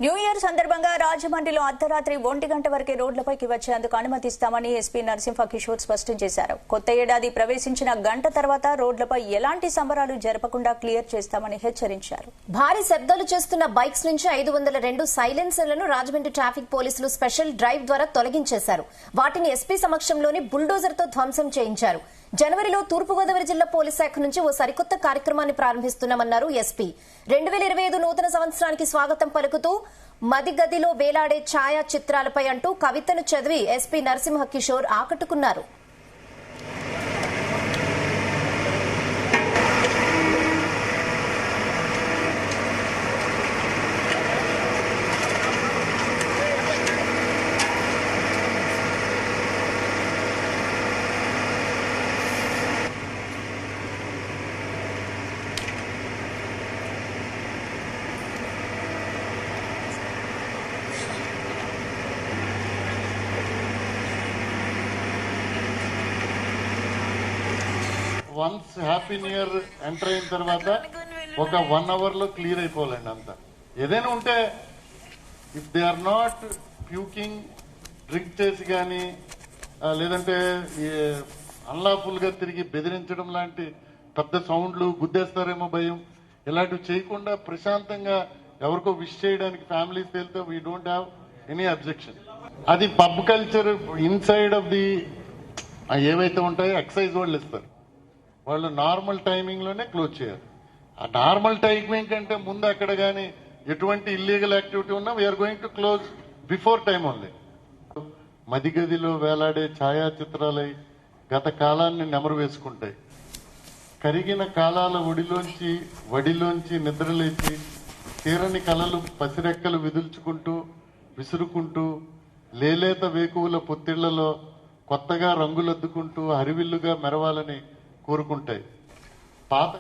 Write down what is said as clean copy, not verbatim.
New year సందర్భంగా రాజమండ్రిలో అర్ధరాత్రి 1 గంట వరకే రోడ్లపైకి వచ్చేందుకు అనుమతిస్తామని ఎస్పీ నరసింహ కిషోర్ స్పష్టం చేశారు. కొత్త ఏడాది ప్రవేశించిన గంట తర్వాత రోడ్లపై ఎలాంటి సంబరాలు జరపకుండా క్లియర్ చేస్తామని హెచ్చరించారు. భారీ శబ్దాలు చేస్తున్న బైక్స్ నుంచి 502 సైలెన్సర్లను రాజమండ్రి ట్రాఫిక్ పోలీసులు స్పెషల్ డ్రైవ్ ద్వారా తొలగించేశారు. వాటిని ఎస్పీ సమక్షంలోని బుల్డోజర్తో ధ్వంసం చేయించారు. జనవరిలో తూర్పుగోదావరి జిల్లా పోలీస్ శాఖ నుంచి ఓ సరికొత్త కార్యక్రమాన్ని ప్రారంభిస్తున్నామన్నారు ఎస్పీ. 2025 నూతన సంవత్సరానికి స్వాగతం పలుకుతూ మదిగదిలో వేలాడే ఛాయా చిత్రాలపై అంటూ కవితను చదివి ఎస్పీ నరసింహ కిషోర్ ఆకట్టుకున్నారు. Once happy new year enter అయిన తర్వాత ఒక 1 అవర్ లో క్లియర్ అయిపోవాలండి అంతా. ఏదైనా ఉంటే if they are not puking, drink చేసి కానీ లేదంటే అన్లాఫుల్ గా తిరిగి బెదిరించడం లాంటి పెద్ద సౌండ్లు, గుద్దేస్తారేమో భయం, ఇలాంటివి చేయకుండా ప్రశాంతంగా ఎవరికో విష్ చేయడానికి ఫ్యామిలీస్ వెళ్తే we don't have any objection. అది pub culture inside of the ఏవైతే ఉంటాయో ఎక్సైజ్ వాళ్ళు ఇస్తారు. వాళ్ళు నార్మల్ టైమింగ్ లోనే క్లోజ్ చేయాలి. ఆ నార్మల్ టైమింగ్ కంటే ముందు అక్కడ కానీ ఎటువంటి ఇల్లీగల్ యాక్టివిటీ ఉన్నా we are going to close before time only. మదిగదిలో వేలాడే ఛాయాచిత్రాలై గత కాలాన్ని నెమరు వేసుకుంటాయి. కరిగిన కాలాల వడిలోంచి నిద్రలేచి తీరని కలలు పసిరెక్కలు విదుల్చుకుంటూ విసురుకుంటూ లేలేత వేకువుల పొత్తిళ్లలో కొత్తగా రంగులద్దుకుంటూ హరివిల్లుగా మెరవాలని కోరుకుంటాయి. పాత